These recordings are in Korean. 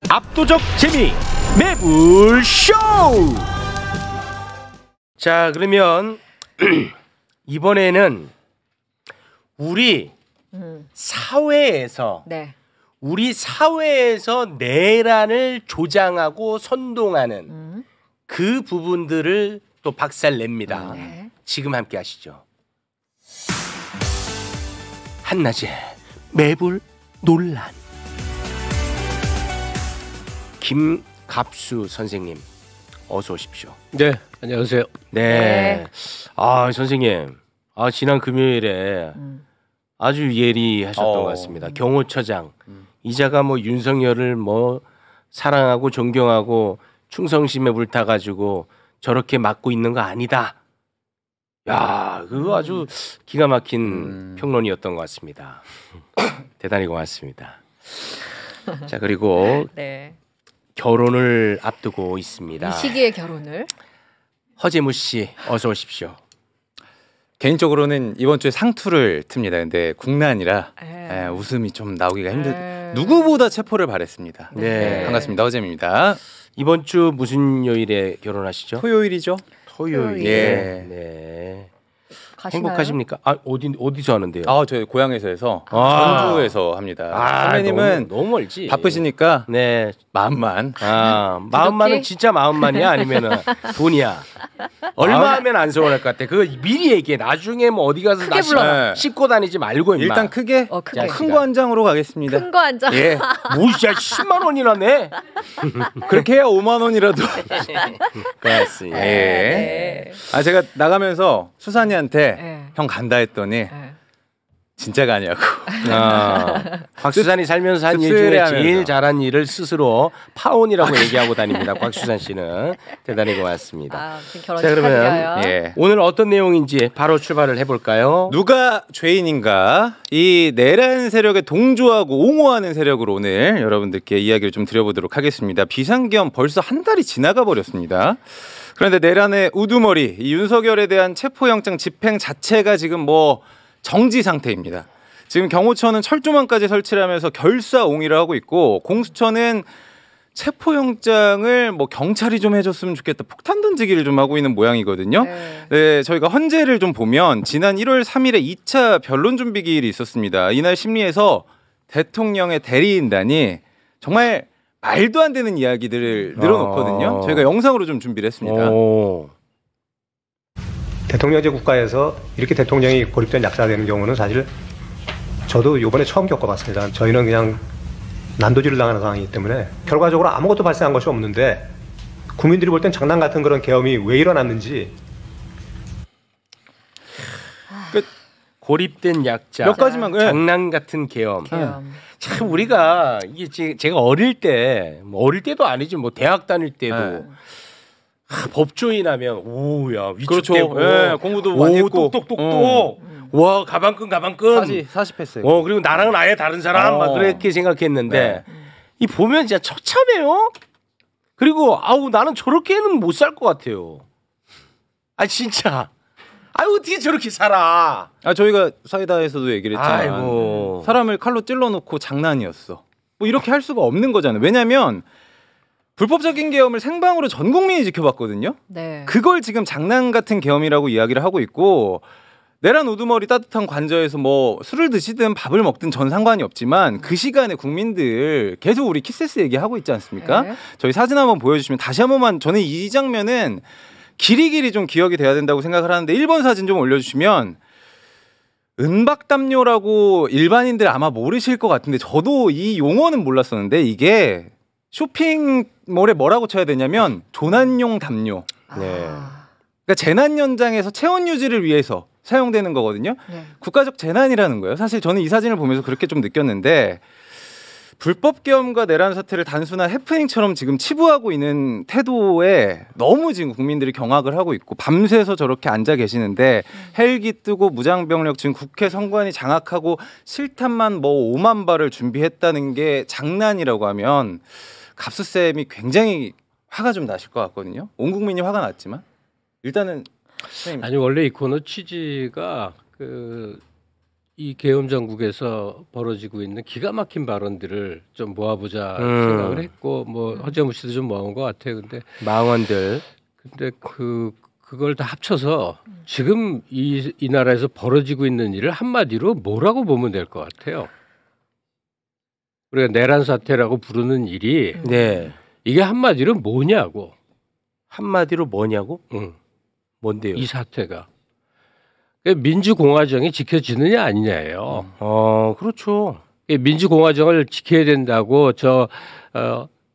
압도적 재미 매불쇼. 자, 그러면 이번에는 우리 사회에서 네. 우리 사회에서 내란을 조장하고 선동하는 그 부분들을 또 박살냅니다. 네. 지금 함께 하시죠. 한낮에 매불 논란. 김갑수 선생님 어서 오십시오. 네, 안녕하세요. 네. 아, 선생님. 아, 지난 금요일에 아주 예리하셨던 것 같습니다. 경호처장 이자가 뭐 윤석열을 뭐 사랑하고 존경하고 충성심에 불타가지고 저렇게 맡고 있는 거 아니다. 야, 그거 아주 기가 막힌 평론이었던 것 같습니다. 대단히 고맙습니다. 자, 그리고 네. 결혼을 앞두고 있습니다. 이 시기에 결혼을. 허재무 씨 어서 오십시오. 개인적으로는 이번 주에 상투를 틉니다. 근데 국난이라 에. 웃음이 좀 나오기가 누구보다 체포를 바랬습니다. 네. 반갑습니다. 허재입니다. 이번 주 무슨 요일에 결혼하시죠? 토요일이죠. 토요일. 예. 네. 가시나요? 행복하십니까? 아, 어디서 하는데요? 저희 고향에서 해서 아. 전주에서 합니다. 아, 선배님은 너무 멀지. 바쁘시니까 네. 마음만. 마음만은 진짜 마음만이야 아니면은 돈이야? 얼마 하면 안 서운할 것 같아. 그거 미리 얘기해. 나중에 뭐 어디 가서 크게 불러라. 씹고 다니지 말고 임마. 일단 크게 크게. 큰 거 한 장으로 가겠습니다. 큰 거 한 장. 예. 뭐야 10만 원이나 내? 그렇게 해야 5만 원이라도. 그렇습니다. 예. 제가 나가면서 수산이한테 네. 형 간다 했더니 네. 진짜가 아니라고. 곽수산이 살면서 한 일 중에 씁쓸해하면서. 제일 잘한 일을 스스로 파혼이라고 얘기하고 다닙니다. 곽수산 씨는 대단히 고맙습니다. 지금 결혼 자, 그러면 축하드려요. 예. 오늘 어떤 내용인지 바로 출발을 해볼까요? 누가 죄인인가? 이 내란 세력에 동조하고 옹호하는 세력으로 오늘 여러분들께 이야기를 좀 드려보도록 하겠습니다. 비상계엄 벌써 한 달이 지나가 버렸습니다. 그런데 내란의 우두머리 이 윤석열에 대한 체포영장 집행 자체가 지금 뭐 정지 상태입니다. 지금 경호처는 철조망까지 설치를 하면서 결사옹위를 하고 있고 공수처는 체포영장을 뭐 경찰이 좀 해줬으면 좋겠다 폭탄 던지기를 좀 하고 있는 모양이거든요. 네, 저희가 헌재를 좀 보면 지난 1월 3일에 2차 변론 준비 기일이 있었습니다. 이날 심리에서 대통령의 대리인단이 정말 말도 안 되는 이야기들을 늘어놓거든요. 저희가 영상으로 좀 준비를 했습니다. 대통령제 국가에서 이렇게 대통령이 고립된 약사되는 경우는 사실 저도 이번에 처음 겪어봤습니다. 저희는 그냥 난도질을 당하는 상황이기 때문에 결과적으로 아무것도 발생한 것이 없는데 국민들이 볼 땐 장난 같은 그런 계엄이 왜 일어났는지. 고립된 약자 몇 가지만 장난 같은 계엄. 참 우리가 이게 제가 어릴 때도 아니지 뭐 대학 다닐 때도 법조인 하면 오야 위축되고 그렇죠. 공부도 많이 했고 똑똑똑똑 와 가방끈 40했어요. 그리고 나랑은 아예 다른 사람 막 그렇게 생각했는데 이 보면 진짜 처참해요. 그리고 나는 저렇게는 못 살 것 같아요. 진짜. 어떻게 저렇게 살아? 저희가 사이다에서도 얘기를 했지만 아이고. 사람을 칼로 찔러놓고 장난이었어. 뭐 이렇게 할 수가 없는 거잖아요. 왜냐하면 불법적인 계엄을 생방으로 전 국민이 지켜봤거든요. 네. 그걸 지금 장난 같은 계엄이라고 이야기를 하고 있고 내란 우두머리 따뜻한 관저에서 뭐 술을 드시든 밥을 먹든 전 상관이 없지만 그 시간에 국민들 계속 우리 키세스 얘기하고 있지 않습니까? 네. 저희 사진 한번 보여주시면 다시 한 번만 저는 이 장면은 길이길이 좀 기억이 돼야 된다고 생각을 하는데 1번 사진 좀 올려주시면 은박담요라고 일반인들 아마 모르실 것 같은데 저도 이 용어는 몰랐었는데 이게 쇼핑몰에 뭐라고 쳐야 되냐면 조난용 담요. 그러니까 재난 현장에서 체온 유지를 위해서 사용되는 거거든요. 국가적 재난이라는 거예요. 사실 저는 이 사진을 보면서 그렇게 좀 느꼈는데 불법 계엄과 내란 사태를 단순한 해프닝처럼 지금 치부하고 있는 태도에 너무 지금 국민들이 경악을 하고 있고 밤새서 저렇게 앉아 계시는데 헬기 뜨고 무장병력 지금 국회 선관위 장악하고 실탄만 뭐 5만 발을 준비했다는 게 장난이라고 하면 갑수쌤이 굉장히 화가 좀 나실 것 같거든요. 온 국민이 화가 났지만 일단은 아니 원래 이 코너 취지가 이 계엄 정국에서 벌어지고 있는 기가 막힌 발언들을 좀 모아보자 생각을 했고 뭐 허재무 씨도 좀 모아온 것 같아요. 근데 망언들. 근데 그걸 다 합쳐서 지금 이 나라에서 벌어지고 있는 일을 한마디로 뭐라고 보면 될 것 같아요. 우리가 내란 사태라고 부르는 일이 네. 이게 한마디로 뭐냐고. 한마디로 뭐냐고? 응. 뭔데요? 이 사태가 민주공화정이 지켜지느냐 아니냐예요. 그렇죠. 민주공화정을 지켜야 된다고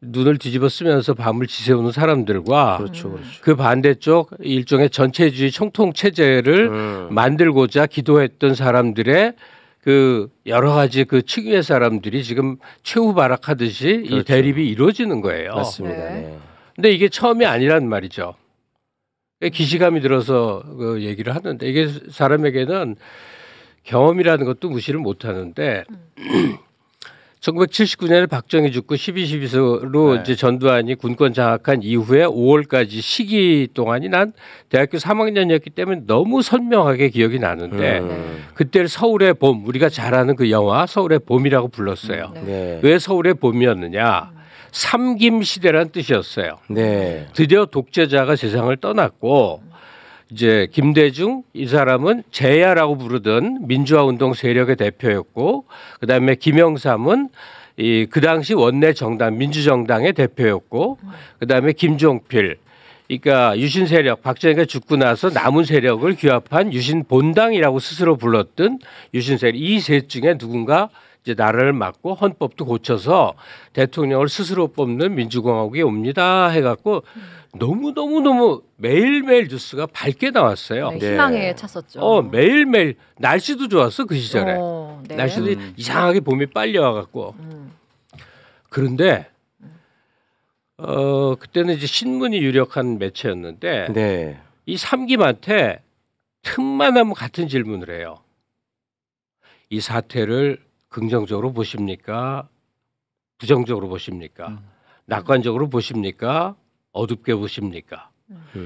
눈을 뒤집어 쓰면서 밤을 지새우는 사람들과 그렇죠. 그 반대쪽 일종의 전체주의 총통 체제를 만들고자 기도했던 사람들의 그 여러 가지 그 측유의 사람들이 지금 최후 발악하듯이 그렇죠. 이 대립이 이루어지는 거예요. 맞습니다. 네. 네. 근데 이게 처음이 아니란 말이죠. 기시감이 들어서 그 얘기를 하는데 이게 사람에게는 경험이라는 것도 무시를 못 하는데 1979년에 박정희 죽고 12.12로 이제 전두환이 군권 장악한 이후에 5월까지 시기 동안이 난 대학교 3학년이었기 때문에 너무 선명하게 기억이 나는데 그때 서울의 봄 우리가 잘 아는 그 영화 서울의 봄이라고 불렀어요. 네. 왜 서울의 봄이었느냐? 삼김 시대란 뜻이었어요. 네. 드디어 독재자가 세상을 떠났고 이제 김대중 이 사람은 제야라고 부르던 민주화 운동 세력의 대표였고 그다음에 김영삼은 그 당시 원내 정당 민주정당의 대표였고 그다음에 김종필 그러니까 유신 세력 박정희가 죽고 나서 남은 세력을 규합한 유신 본당이라고 스스로 불렀던 유신 세력 이 셋 중에 누군가 이제 나라를 맡고 헌법도 고쳐서 대통령을 스스로 뽑는 민주공화국이 옵니다 해갖고 너무 매일매일 뉴스가 밝게 나왔어요. 네, 희망에 찼었죠. 매일매일 날씨도 좋았어 그 시절에. 네. 날씨도 이상하게 봄이 빨리 와갖고. 그런데 그때는 이제 신문이 유력한 매체였는데 네. 이 삼김한테 틈만 하면 같은 질문을 해요. 이 사태를 긍정적으로 보십니까? 부정적으로 보십니까? 낙관적으로 보십니까? 어둡게 보십니까?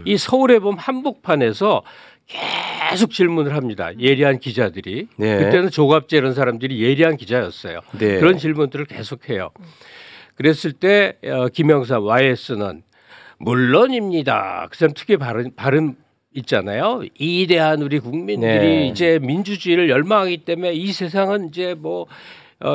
이 서울의 봄 한복판에서 계속 질문을 합니다. 예리한 기자들이. 네. 그때는 조갑재 이런 사람들이 예리한 기자였어요. 네. 그런 질문들을 계속해요. 그랬을 때 김영삼 YS는 물론입니다. 그 사람 특유의 발음 있잖아요. 이대한 우리 국민들이 네. 이제 민주주의를 열망하기 때문에 이 세상은 이제 뭐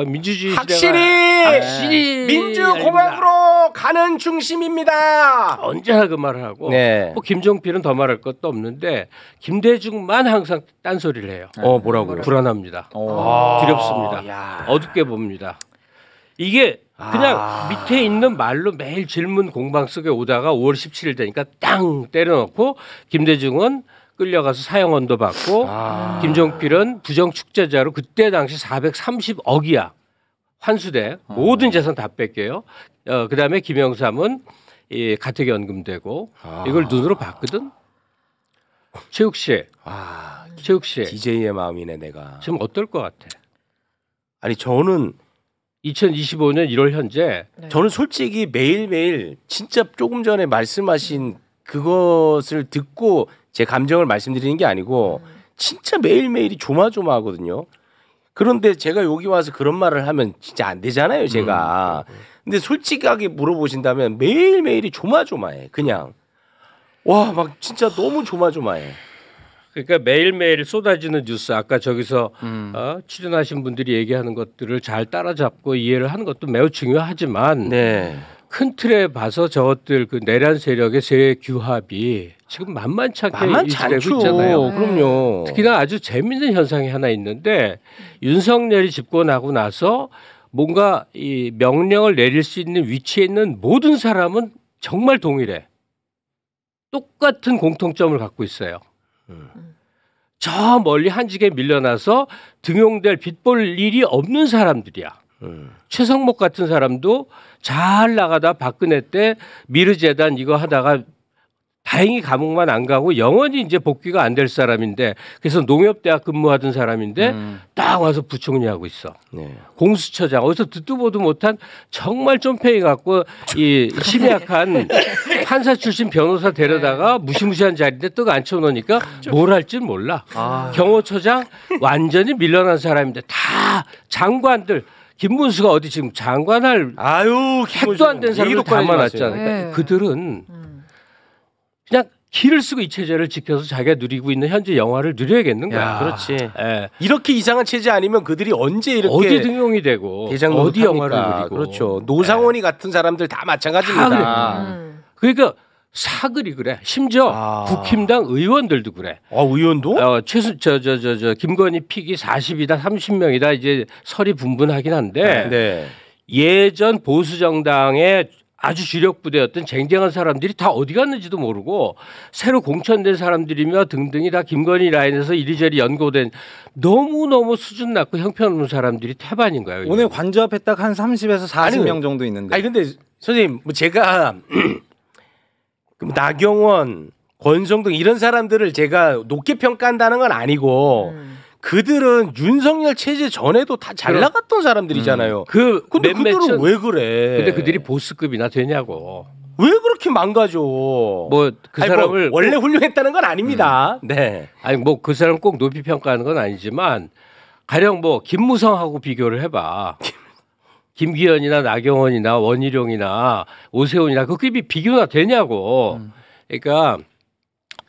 민주주의 확실히 민주공화국으로 가는 중심입니다. 언제나 그 말을 하고 네. 뭐 김종필은 더 말할 것도 없는데 김대중만 항상 딴소리를 해요. 뭐라고요? 불안합니다. 두렵습니다. 야. 어둡게 봅니다. 이게 그냥 밑에 있는 말로 매일 질문 공방 속에 오다가 5월 17일 되니까 땅 때려놓고 김대중은 끌려가서 사형언도 받고 김종필은 부정축제자로 그때 당시 430억이야. 환수돼. 모든 재산 다 뺏겨요. 그다음에 김영삼은 가택연금되고 이걸 눈으로 봤거든. 최욱 씨. 최욱 씨. DJ의 마음이네 내가. 지금 어떨 것 같아? 아니 저는 2025년 1월 현재 저는 솔직히 매일매일 진짜 조금 전에 말씀하신 그것을 듣고 제 감정을 말씀드리는 게 아니고 진짜 매일매일이 조마조마하거든요. 그런데 제가 여기 와서 그런 말을 하면 진짜 안 되잖아요, 제가. 근데 솔직하게 물어보신다면 매일매일이 조마조마해. 그냥. 와, 막 진짜 너무 조마조마해. 그러니까 매일매일 쏟아지는 뉴스 아까 저기서 출연하신 분들이 얘기하는 것들을 잘 따라잡고 이해를 하는 것도 매우 중요하지만 네. 큰 틀에 봐서 저것들 그 내란 세력의 세 규합이 지금 만만치 않게 유지되고 있잖아요. 그럼요. 특히나 아주 재밌는 현상이 하나 있는데 윤석열이 집권하고 나서 뭔가 이 명령을 내릴 수 있는 위치에 있는 모든 사람은 정말 동일해. 똑같은 공통점을 갖고 있어요. 저 멀리 한직에 밀려나서 등용될 빚볼 일이 없는 사람들이야. 최성목 같은 사람도 잘 나가다 박근혜 때 미르재단 이거 하다가 다행히 감옥만 안 가고 영원히 이제 복귀가 안 될 사람인데 그래서 농협대학 근무하던 사람인데 딱 와서 부총리 하고 있어. 네. 공수처장 어디서 듣도 보도 못한 정말 쫌팽이 갖고 이 심약한 판사 출신 변호사 데려다가 무시무시한 자리인데 떡 앉혀놓으니까 뭘 할지 몰라. 경호처장 완전히 밀려난 사람인데 다 장관들 김문수가 어디 지금 장관할 택도 안 된 사람들 다 많았잖아요. 그러니까 그들은 그냥 길을 쓰고 이 체제를 지켜서 자기가 누리고 있는 현재 영화를 누려야겠는 거야. 그렇지. 예. 이렇게 이상한 체제 아니면 그들이 언제 이렇게 어디 등용이 되고 대장 어디 노릇합니까? 영화를 누리고 그렇죠. 노상원이 같은 사람들 다 마찬가지입니다. 그러니까 사글이 그래. 심지어 국힘당 의원들도 그래. 의원도? 최수 저 김건희 픽이 40이다 30명이다 이제 설이 분분하긴 한데 네. 예전 보수 정당의 아주 주력 부대였던 쟁쟁한 사람들이 다 어디 갔는지도 모르고 새로 공천된 사람들이며 등등이 다 김건희 라인에서 이리저리 연고된 너무너무 수준 낮고 형편없는 사람들이 태반인 거예요. 오늘 관저 앞에 딱 한 30에서 40명 정도 있는데. 아니 근데 선생님 뭐 제가 나경원, 권성동 이런 사람들을 제가 높게 평가한다는 건 아니고 그들은 윤석열 체제 전에도 다 잘 나갔던 사람들이잖아요. 근데 그들은 왜 그래? 근데 그들이 보스급이나 되냐고. 왜 그렇게 망가져? 뭐 그 사람을 뭐 원래 훌륭했다는 건 아닙니다. 네. 아니 뭐 그 사람 꼭 높이 평가하는 건 아니지만 가령 뭐 김무성하고 비교를 해봐. 김기현이나 나경원이나 원희룡이나 오세훈이나 그 급이 비교가 되냐고. 그러니까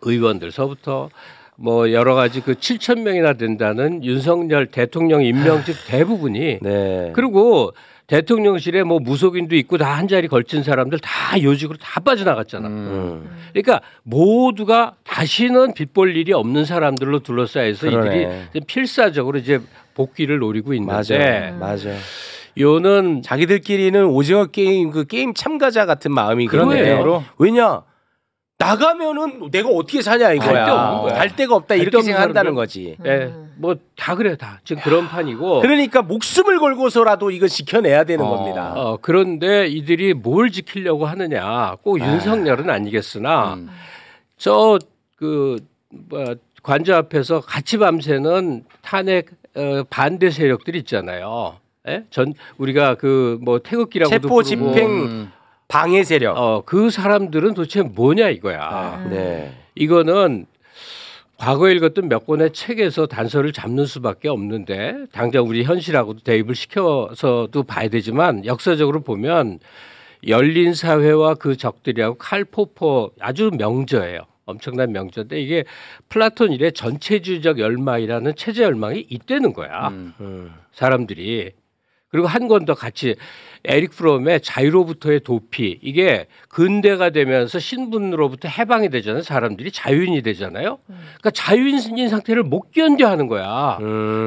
의원들서부터 뭐 여러 가지 그 7천 명이나 된다는 윤석열 대통령 임명직 대부분이 네. 그리고 대통령실에 뭐 무속인도 있고 다 한 자리 걸친 사람들 다 요직으로 다 빠져나갔잖아. 그러니까 모두가 다시는 빚볼 일이 없는 사람들로 둘러싸여서 이들이 필사적으로 이제 복귀를 노리고 있는데 맞아. 요는 자기들끼리는 오징어 게임 그 게임 참가자 같은 마음이 그런데 왜냐 나가면은 내가 어떻게 사냐 이거야. 갈 데가 없다 이렇게 생각한다는 거지. 네, 뭐 다 그래 다 지금 그런 판이고. 그러니까 목숨을 걸고서라도 이거 지켜내야 되는 겁니다. 그런데 이들이 뭘 지키려고 하느냐? 꼭 윤석열은 아니겠으나 저 그 관저 앞에서 같이 밤새는 탄핵 반대 세력들이 있잖아요. 예? 우리가 그 뭐 태극기라고도 체포 집행 방해 세력. 그 사람들은 도대체 뭐냐 이거야. 네. 이거는 과거에 읽었던 몇 권의 책에서 단서를 잡는 수밖에 없는데 당장 우리 현실하고도 대입을 시켜서도 봐야 되지만 역사적으로 보면 열린 사회와 그 적들이하고 칼 포포 아주 명저예요. 엄청난 명저인데 이게 플라톤 이래 전체주의적 열망이라는 체제 열망이 있다는 거야. 사람들이. 그리고 한 권 더 같이 에릭 프롬의 자유로부터의 도피 이게 근대가 되면서 신분으로부터 해방이 되잖아요. 사람들이 자유인이 되잖아요. 그러니까 자유인인 상태를 못 견뎌 하는 거야.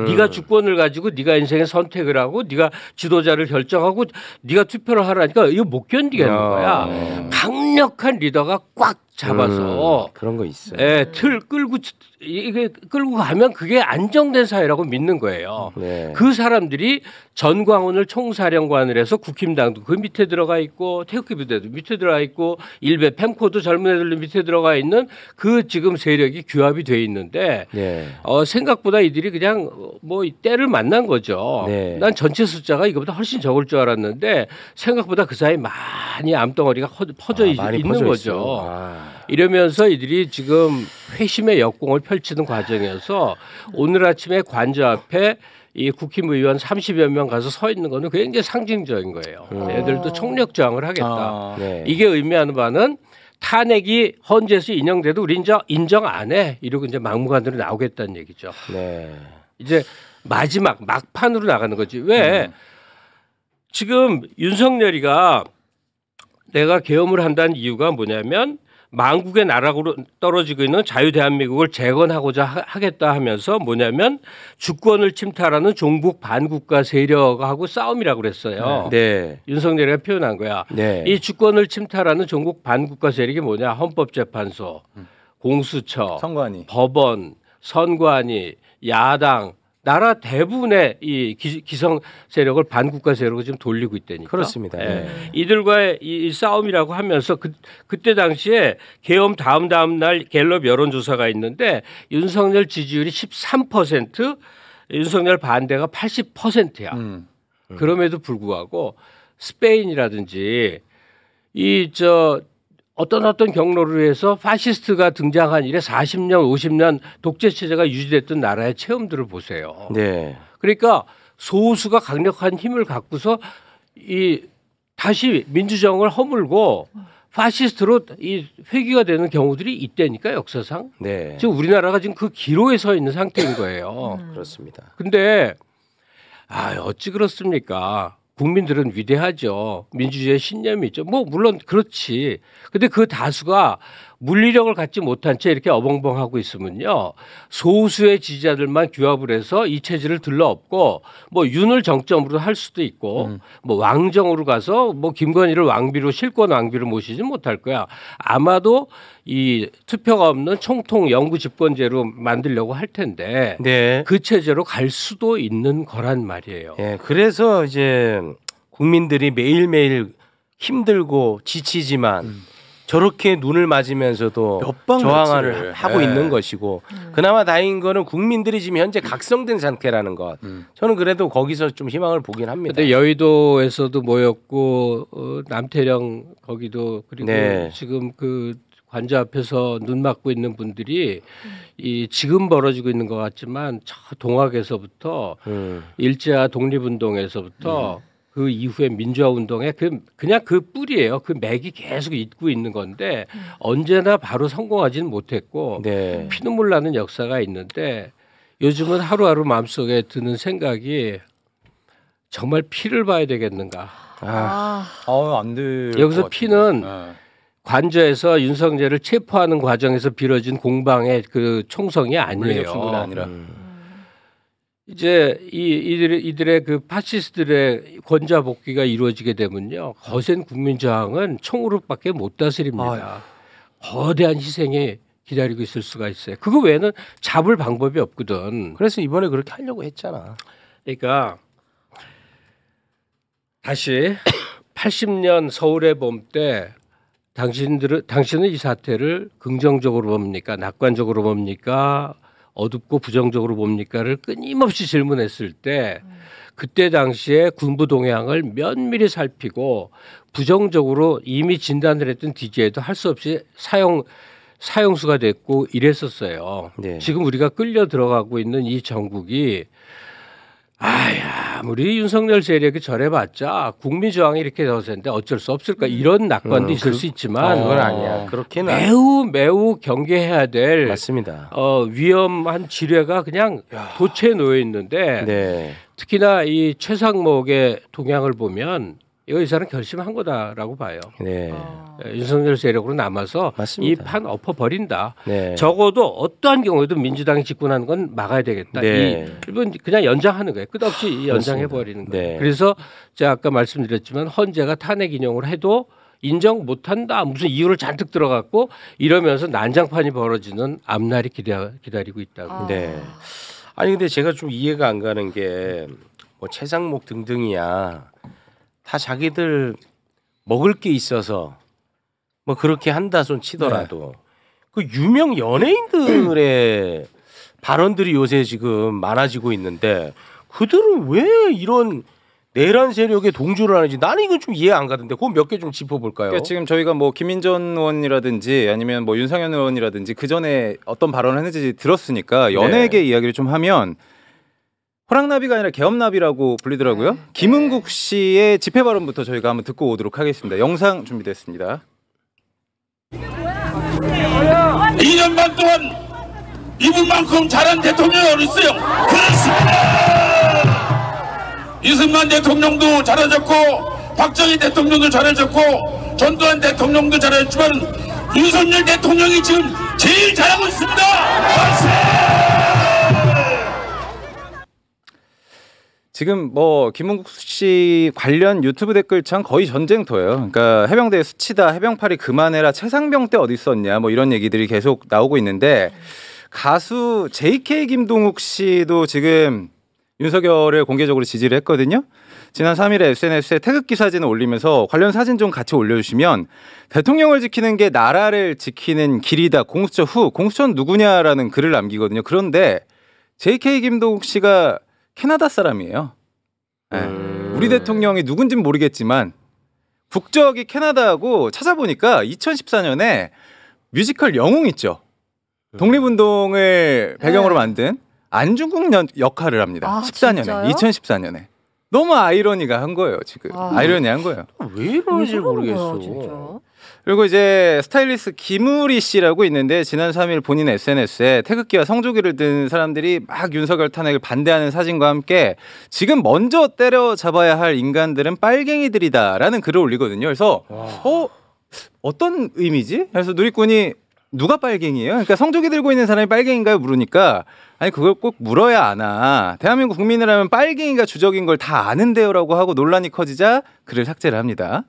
네가 주권을 가지고 네가 인생의 선택을 하고 네가 지도자를 결정하고 네가 투표를 하라니까 이거 못 견디겠는 거야. 강력한 리더가 꽉 잡아서 그런 거 있어요. 틀 끌고 이게 끌고 가면 그게 안정된 사회라고 믿는 거예요. 네. 그 사람들이 전광훈을 총사령관을 해서 국힘당도 그 밑에 들어가 있고 태극기 부대도 밑에 들어가 있고 일베 펜코도 젊은 애들도 밑에 들어가 있는 그 지금 세력이 규합이 돼 있는데 네. 생각보다 이들이 그냥 뭐 때를 만난 거죠. 네. 난 전체 숫자가 이거보다 훨씬 적을 줄 알았는데 생각보다 그 사이 많이 암덩어리가 퍼져 있는 거죠. 이러면서 이들이 지금 회심의 역공을 펼치는 과정이어서 오늘 아침에 관저 앞에 이 국힘의원 30여 명 가서 서 있는 거는 굉장히 상징적인 거예요. 애들도 총력 저항을 하겠다. 네. 이게 의미하는 바는 탄핵이 헌재에서 인용돼도 우리 이제 인정 안 해. 이러고 이제 막무가내로 나오겠다는 얘기죠. 네. 이제 마지막 막판으로 나가는 거지. 왜 지금 윤석열이가 내가 계엄을 한다는 이유가 뭐냐면 망국의 나라로 떨어지고 있는 자유 대한민국을 재건하고자 하겠다 하면서 뭐냐면 주권을 침탈하는 종북 반국가 세력하고 싸움이라고 그랬어요. 네. 윤석열이가 표현한 거야. 네. 이 주권을 침탈하는 종북 반국가 세력이 뭐냐? 헌법재판소, 공수처, 선관위, 법원, 선관위, 야당, 나라 대부분의 이 기성 세력을 반국가 세력으로 지금 돌리고 있다니까. 그렇습니다. 예. 이들과의 이 싸움이라고 하면서 그때 당시에 계엄 다음 날 갤럽 여론조사가 있는데 윤석열 지지율이 13%, 윤석열 반대가 80%야. 그럼에도 불구하고 스페인이라든지 어떤 경로로 해서 파시스트가 등장한 이래 40년, 50년 독재 체제가 유지됐던 나라의 체험들을 보세요. 네. 그러니까 소수가 강력한 힘을 갖고서 다시 민주정을 허물고 파시스트로 회귀가 되는 경우들이 있다니까 역사상. 네. 지금 우리나라가 지금 그 기로에 서 있는 상태인 거예요. 그렇습니다. 근데 어찌 그렇습니까? 국민들은 위대하죠. 민주주의의 신념이 있죠. 물론 그렇지. 근데 그 다수가 물리력을 갖지 못한 채 이렇게 어벙벙하고 있으면요. 소수의 지지자들만 규합을 해서 이 체제를 들러엎고 윤을 정점으로 할 수도 있고 왕정으로 가서 김건희를 왕비로 실권 왕비로 모시지 못할 거야. 아마도 이 투표가 없는 총통 영구 집권제로 만들려고 할 텐데 네. 그 체제로 갈 수도 있는 거란 말이에요. 예, 그래서 이제 국민들이 매일매일 힘들고 지치지만 저렇게 눈을 맞으면서도 몇방 저항을 며칠을. 하고 예. 있는 것이고 그나마 다행인 거는 국민들이 지금 현재 각성된 상태라는 것. 저는 그래도 거기서 좀 희망을 보긴 합니다. 근데 여의도에서도 모였고 남태령 거기도 그리고 네. 지금 그 관저 앞에서 눈 막고 있는 분들이 지금 벌어지고 있는 것 같지만 저 동학에서부터 일제와 독립운동에서부터 그 이후에 민주화 운동에 그냥 그 뿌리예요. 그 맥이 계속 잇고 있는 건데 언제나 바로 성공하지는 못했고 네. 피눈물 나는 역사가 있는데 요즘은 하루하루 마음속에 드는 생각이 정말 피를 봐야 되겠는가. 안 돼. 여기서 피는 관저에서 윤석열을 체포하는 과정에서 빌어진 공방의 그 총성이 아니에요. 충분이 아니라. 이제 이들의 그 파시스트들의 권좌 복귀가 이루어지게 되면요. 거센 국민 저항은 총으로밖에 못 다스립니다. 거대한 희생이 기다리고 있을 수가 있어요. 그거 외에는 잡을 방법이 없거든. 그래서 이번에 그렇게 하려고 했잖아. 그러니까 다시 80년 서울의 봄 때 당신은 이 사태를 긍정적으로 봅니까? 낙관적으로 봅니까? 어둡고 부정적으로 봅니까를 끊임없이 질문했을 때 그때 당시에 군부 동향을 면밀히 살피고 부정적으로 이미 진단을 했던 DJ도 할 수 없이 사형수가 됐고 이랬었어요. 네. 지금 우리가 끌려 들어가고 있는 이 정국이 우리 윤석열 세력이 저래봤자 국민 저항이 이렇게 거센데 어쩔 수 없을까 이런 낙관도 있을 수 있지만 그건 아니야. 그렇게는 매우 경계해야 될 맞습니다. 위험한 지뢰가 그냥 도처에 놓여 있는데 네. 특히나 이 최상목의 동향을 보면 이거 이 사람 결심한 거다라고 봐요. 네. 윤석열 세력으로 남아서 맞습니다. 이 판 엎어버린다. 네. 적어도 어떠한 경우에도 민주당이 집권하는 건 막아야 되겠다. 네. 이건 그냥 연장하는 거예요. 끝없이 연장해버리는 거예요. 네. 그래서 제가 아까 말씀드렸지만 헌재가 탄핵 인용을 해도 인정 못한다. 무슨 이유를 잔뜩 들어갔고 이러면서 난장판이 벌어지는 앞날이 기다리고 있다고. 네. 아니 근데 제가 좀 이해가 안 가는 게 뭐 최상목 등등이야. 다 자기들 먹을 게 있어서 뭐 그렇게 한다 손 치더라도 그 유명 연예인들의 발언들이 요새 지금 많아지고 있는데 그들은 왜 이런 내란 세력에 동조를 하는지 나는 이건 좀 이해 안 가던데 그건 몇 개 좀 짚어볼까요? 그러니까 지금 저희가 뭐 김민전 의원이라든지 아니면 뭐 윤상현 의원이라든지 그 전에 어떤 발언을 했는지 들었으니까 연예계 이야기를 좀 하면 호랑나비가 아니라 개엄나비라고 불리더라고요. 김은국 씨의 집회 발언부터 저희가 한번 듣고 오도록 하겠습니다. 영상 준비됐습니다. 2년 반 동안 이분만큼 잘한 대통령이 어디 있어요? 그렇습니다. 이승만 대통령도 잘해줬고 박정희 대통령도 잘해줬고 전두환 대통령도 잘해줬지만 윤석열 대통령이 지금 제일 잘하고 있습니다. 지금 뭐 김은국 씨 관련 유튜브 댓글창 거의 전쟁터예요. 그러니까 해병대 수치다, 해병팔이 그만해라, 최상병 때 어디 있었냐, 뭐 이런 얘기들이 계속 나오고 있는데 가수 JK 김동욱 씨도 지금 윤석열을 공개적으로 지지를 했거든요. 지난 3일에 SNS에 태극기 사진을 올리면서 관련 사진 좀 같이 올려주시면 대통령을 지키는 게 나라를 지키는 길이다. 공수처 후 공수처는 누구냐라는 글을 남기거든요. 그런데 JK 김동욱 씨가 캐나다 사람이에요. 네. 우리 대통령이 누군지는 모르겠지만 국적이 캐나다하고 찾아보니까 2014년에 뮤지컬 영웅 있죠. 독립운동을 배경으로 만든 안중근 역할을 합니다. 14년에 진짜요? 2014년에 너무 아이러니가 한 거예요. 지금 아이러니한 거예요. 왜 이러는지 모르겠어. 거야, 진짜. 그리고 이제 스타일리스트 김우리 씨라고 있는데 지난 3일 본인 SNS에 태극기와 성조기를 든 사람들이 막 윤석열 탄핵을 반대하는 사진과 함께 지금 먼저 때려잡아야 할 인간들은 빨갱이들이다라는 글을 올리거든요. 그래서 어떤 의미지? 그래서 누리꾼이 누가 빨갱이에요? 그러니까 성조기 들고 있는 사람이 빨갱인가요? 물으니까 아니 그걸 꼭 물어야 아나. 대한민국 국민이라면 빨갱이가 주적인 걸 다 아는데요라고 하고 논란이 커지자 글을 삭제를 합니다.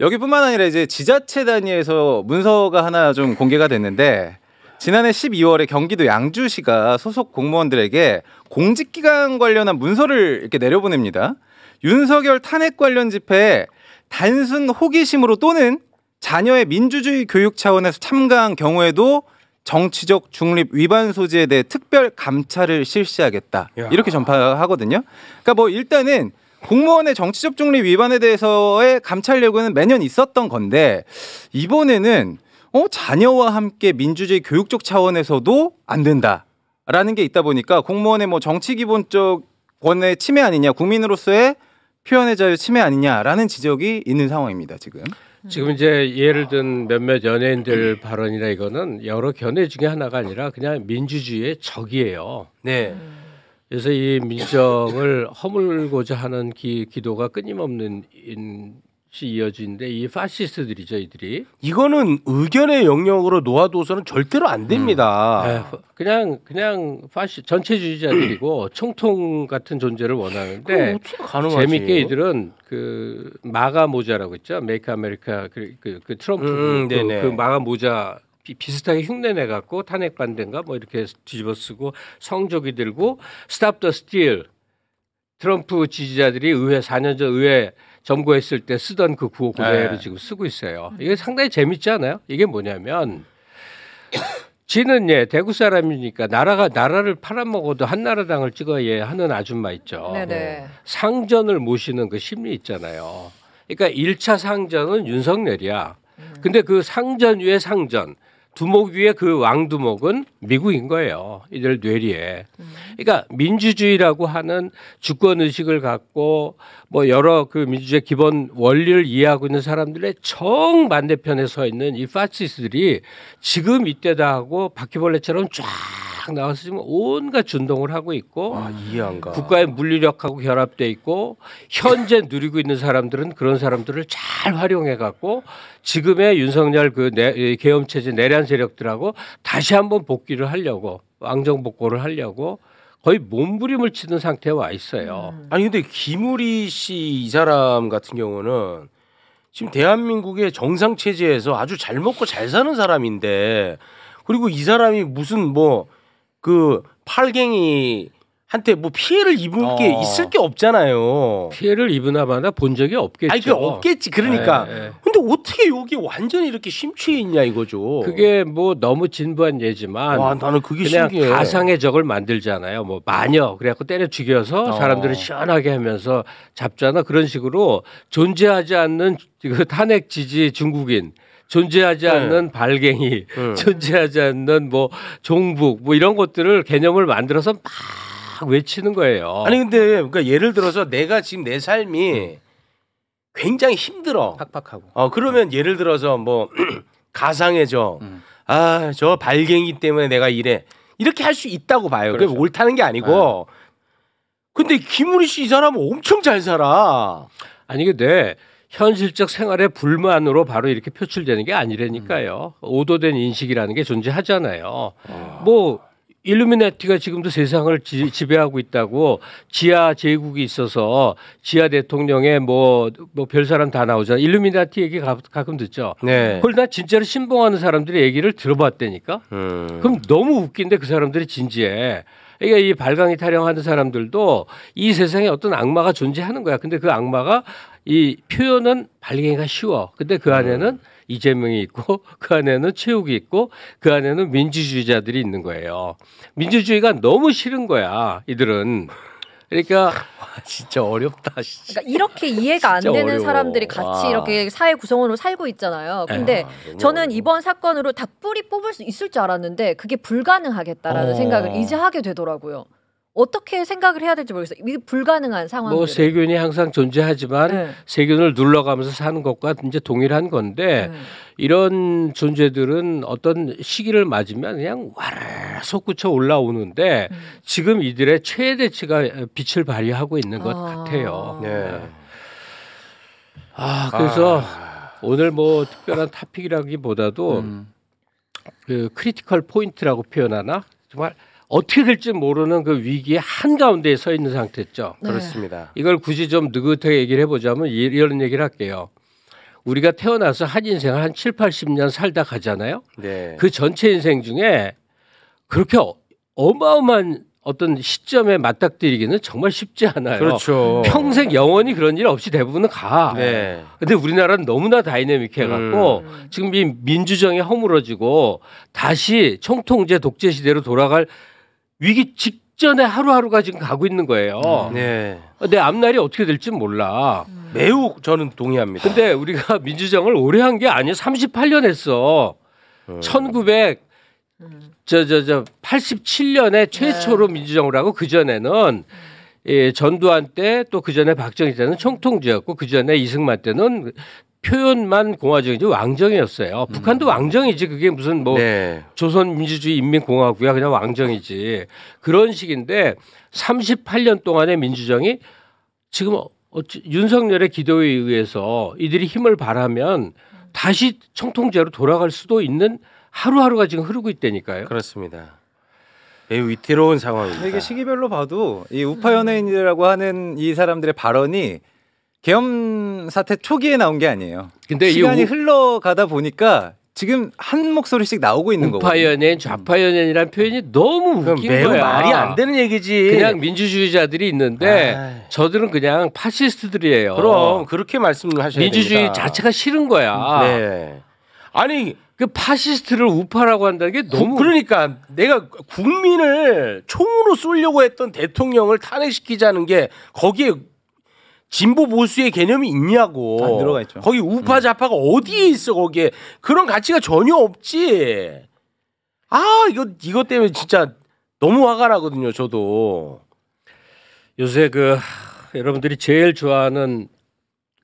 여기뿐만 아니라 이제 지자체 단위에서 문서가 하나 좀 공개가 됐는데 지난해 12월에 경기도 양주시가 소속 공무원들에게 공직기강 관련한 문서를 이렇게 내려보냅니다. 윤석열 탄핵 관련 집회에 단순 호기심으로 또는 자녀의 민주주의 교육 차원에서 참가한 경우에도 정치적 중립 위반 소지에 대해 특별 감찰을 실시하겠다. 이렇게 전파하거든요. 그러니까 뭐 일단은 공무원의 정치적 중립 위반에 대해서의 감찰 요구는 매년 있었던 건데 이번에는 자녀와 함께 민주주의 교육적 차원에서도 안 된다라는 게 있다 보니까 공무원의 뭐 정치 기본적 권의 침해 아니냐, 국민으로서의 표현의 자유 침해 아니냐라는 지적이 있는 상황입니다. 지금 이제 예를 든 몇몇 연예인들 발언이나 이거는 여러 견해 중에 하나가 아니라 그냥 민주주의의 적이에요. 네. 그래서 이 민정을 허물고자 하는 기도가 끊임없는 이어지는데 이 파시스트들이죠, 이들이. 이거는 의견의 영역으로 놓아둬서는 절대로 안 됩니다. 그냥 전체주의자들이고 총통 같은 존재를 원하는데 어떻게 가능하지? 재밌게 이들은 그 마가 모자라고 있죠, 메이크 아메리카 그 트럼프 그 마가 모자 비슷하게 흉내내 갖고 탄핵 반대인가 뭐 이렇게 뒤집어 쓰고 성조기 들고 스탑 더 스틸 트럼프 지지자들이 의회 4년 전 의회 점거했을 때 쓰던 그 구호 그대로 지금 쓰고 있어요. 이게 상당히 재밌지 않아요? 이게 뭐냐면 지는 대구 사람이니까 나라를 팔아먹어도 한나라당을 찍어야 하는 아줌마 있죠. 네네. 상전을 모시는 그 심리 있잖아요. 그러니까 1차 상전은 윤석열이야. 근데 그 상전 위에 상전 두목 위에 그 왕두목은 미국인 거예요. 이들 뇌리에. 그러니까 민주주의라고 하는 주권 의식을 갖고 뭐 여러 그 민주주의 기본 원리를 이해하고 있는 사람들의 정반대편에 서 있는 이 파시스트들이 지금 이때다 하고 바퀴벌레처럼 쫙 나와서 지금 온갖 준동을 하고 있고 이해 안 가. 국가의 물리력하고 결합돼 있고 현재 누리고 있는 사람들은 그런 사람들을 잘 활용해 갖고 지금의 윤석열 그 계엄 체제 내란 세력들하고 다시 한번 복귀를 하려고 왕정복고를 하려고 거의 몸부림을 치는 상태에 와 있어요. 아니 근데 김우리 씨 이 사람 같은 경우는 지금 대한민국의 정상 체제에서 아주 잘 먹고 잘 사는 사람인데 그리고 이 사람이 무슨 뭐 그 팔갱이한테 뭐 피해를 입은 게 있을 게 없잖아요. 피해를 입으나 마나 본 적이 없겠죠. 아니 그 없겠지. 그러니까. 네. 근데 어떻게 여기 완전히 이렇게 심취해 있냐 이거죠. 그게 뭐 너무 진부한 예지만 와, 나는 그게 그냥 신기해. 가상의 적을 만들잖아요. 뭐 마녀 그래갖고 때려 죽여서 사람들을 시원하게 하면서 잡잖아. 그런 식으로 존재하지 않는 그 탄핵 지지 중국인. 존재하지 않는 발갱이, 존재하지 않는 뭐 종북, 뭐 이런 것들을 개념을 만들어서 막 외치는 거예요. 아니 근데 그러니까 예를 들어서 내가 지금 내 삶이 굉장히 힘들어. 팍팍하고. 그러면 예를 들어서 뭐 가상해져. 저 발갱이 때문에 내가 이래. 이렇게 할 수 있다고 봐요. 그게 그렇죠. 옳다는 게 아니고. 근데 김우리 씨 이 사람은 엄청 잘 살아. 아니 근데 현실적 생활의 불만으로 바로 이렇게 표출되는 게 아니라니까요. 오도된 인식이라는 게 존재하잖아요. 뭐 일루미나티가 지금도 세상을 지배하고 있다고 지하 제국이 있어서 지하 대통령의 뭐 별 사람 다 나오잖아. 일루미나티 얘기 가끔 듣죠. 네. 그걸 나 진짜로 신봉하는 사람들의 얘기를 들어봤다니까. 그럼 너무 웃긴데 그 사람들이 진지해. 그러니까 이 발광이 타령하는 사람들도 이 세상에 어떤 악마가 존재하는 거야. 근데 그 악마가 이 표현은 발견하기가 쉬워. 근데 그 안에는 이재명이 있고 그 안에는 최욱이 있고 그 안에는 민주주의자들이 있는 거예요. 민주주의가 너무 싫은 거야. 이들은. 그러니까 진짜 어렵다. 진짜. 그러니까 이렇게 이해가 안 진짜 되는 어려워. 사람들이 같이 와. 이렇게 사회 구성원으로 살고 있잖아요. 근데 너무 저는 어려워. 이번 사건으로 다 뿌리 뽑을 수 있을 줄 알았는데 그게 불가능하겠다라는 생각을 이제 하게 되더라고요. 어떻게 생각을 해야 될지 모르겠어요. 이게 불가능한 상황. 뭐 세균이 항상 존재하지만 네. 세균을 눌러가면서 사는 것과 이제 동일한 건데 이런 존재들은 어떤 시기를 맞으면 그냥 와르르 솟구쳐 올라오는데 지금 이들의 최대치가 빛을 발휘하고 있는 것 같아요. 네. 그래서 오늘 뭐 특별한 토픽이라기보다도 그 크리티컬 포인트라고 표현하나 정말 어떻게 될지 모르는 그 위기의 한가운데에 서 있는 상태죠. 네. 그렇습니다. 이걸 굳이 좀 느긋하게 얘기를 해보자면 이런 얘기를 할게요. 우리가 태어나서 한 인생을 한 7, 80년 살다 가잖아요. 네. 그 전체 인생 중에 그렇게 어마어마한 어떤 시점에 맞닥뜨리기는 정말 쉽지 않아요. 그렇죠. 평생 영원히 그런 일 없이 대부분은 가. 네. 근데 우리나라는 너무나 다이내믹해갖고 지금 이 민주정이 허물어지고 다시 총통제 독재 시대로 돌아갈 위기 직전에 하루하루가 지금 가고 있는 거예요. 네. 내 앞날이 어떻게 될지 몰라. 매우 저는 동의합니다. 근데 우리가 민주정을 오래 한 게 아니에요. 38년 했어. 87년에 최초로 민주정을 하고 그 전에는 전두환 때 또 그 전에 박정희 때는 총통제였고 그 전에 이승만 때는 표현만 공화정이지 왕정이었어요. 북한도 왕정이지 그게 무슨 뭐 네. 조선민주주의 인민공화국이야 그냥 왕정이지 그런 식인데 38년 동안의 민주정이 지금 윤석열의 기도에 의해서 이들이 힘을 발하면 다시 총통제로 돌아갈 수도 있는 하루하루가 지금 흐르고 있다니까요. 그렇습니다. 매우 위태로운 상황입니다. 이게 시기별로 봐도 이 우파 연예인이라고 하는 이 사람들의 발언이 계엄 사태 초기에 나온 게 아니에요. 근데 시간이 흘러가다 보니까 지금 한 목소리씩 나오고 있는 거거든요. 우파 연예인, 좌파 연예인이라는 표현이 너무 그건 웃긴 매우 거야. 말이 안 되는 얘기지. 그냥 민주주의자들이 있는데 아이. 저들은 그냥 파시스트들이에요. 그럼 그렇게 말씀을 하셔야 민주주의 됩니다. 자체가 싫은 거야. 네. 아니 그 파시스트를 우파라고 한다는 게 너무 그러니까 내가 국민을 총으로 쏘려고 했던 대통령을 탄핵시키자는 게 거기에 진보 보수의 개념이 있냐고. 안 들어가 있죠. 거기 우파 좌파가 어디에 있어 거기에. 그런 가치가 전혀 없지. 이것 때문에 진짜 너무 화가 나거든요. 저도. 요새 여러분들이 제일 좋아하는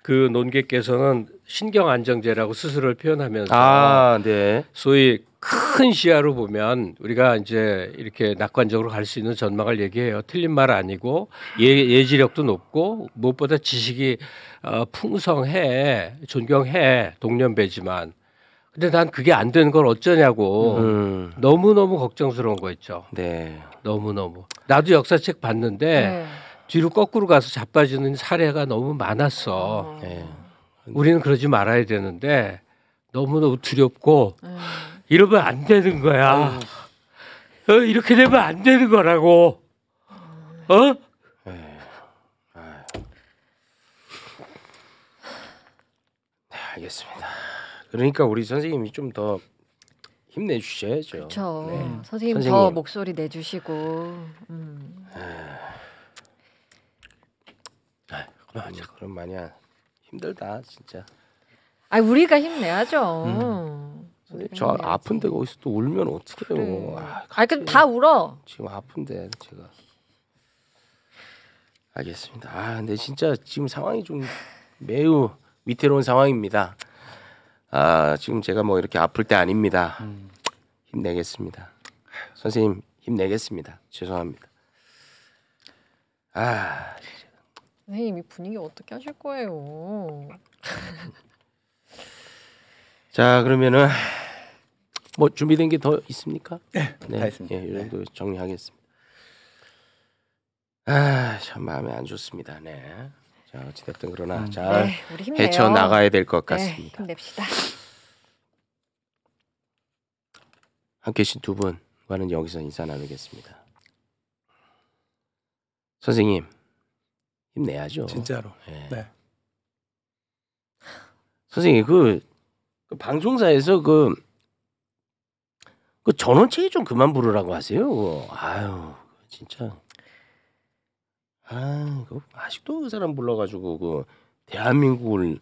그 논객께서는 신경안정제라고 스스로를 표현하면서 네. 소위 큰 시야로 보면 우리가 이제 이렇게 낙관적으로 갈 수 있는 전망을 얘기해요. 틀린 말 아니고 예지력도 높고 무엇보다 지식이 풍성해, 존경해, 동년배지만. 근데 난 그게 안 되는 걸 어쩌냐고 너무너무 걱정스러운 거 있죠. 네. 너무너무. 나도 역사책 봤는데 뒤로 거꾸로 가서 자빠지는 사례가 너무 많았어. 네. 우리는 그러지 말아야 되는데 너무너무 두렵고 이러면 안 되는 거야. 이렇게 되면 안 되는 거라고. 네, 알겠습니다. 그러니까 우리 선생님이 좀 더 힘내주셔야죠. 그렇죠. 네. 선생님 더 선생님. 목소리 내주시고. 그럼 많이 힘들다 진짜. 우리가 힘내야죠. 우리가 저 힘내야지. 아픈데 거기서 또 울면 어떡해요. 그래. 그럼 다 울어. 지금 아픈데 제가. 알겠습니다. 근데 진짜 지금 상황이 좀 매우 위태로운 상황입니다. 지금 제가 뭐 이렇게 아플 때 아닙니다. 힘내겠습니다. 선생님 힘내겠습니다. 죄송합니다. 선생님 이 분위기 어떻게 하실 거예요? 자 그러면은 뭐 준비된 게 더 있습니까? 네, 다 했습니다. 이 정도 정리하겠습니다. 참 마음에 안 좋습니다. 네. 자 어찌됐든 그러나 잘 네, 우리 힘내요. 헤쳐 나가야 될 것 네, 같습니다. 힘냅시다. 함께 계신 두 분과는 여기서 인사 나누겠습니다. 선생님 힘내야죠. 진짜로. 네. 네. 선생님 그 방송사에서 그 전원책이 좀 그만 부르라고 하세요. 그거. 아유 진짜. 그거 아직도 그 사람 불러가지고 그 대한민국을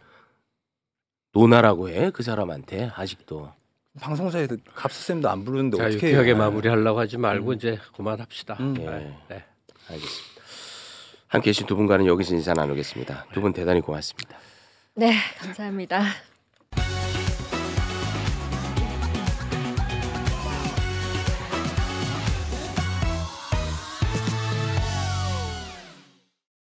논하라고 해 그 사람한테 아직도. 방송사에서 갑수쌤도 안 부르는데 자, 어떻게 유쾌하게 해요? 마무리하려고 하지 말고 이제 그만합시다. 네. 네. 알겠습니다. 함께해 주신 두 분과는 여기서 인사 나누겠습니다. 두 분 대단히 고맙습니다. 네, 감사합니다.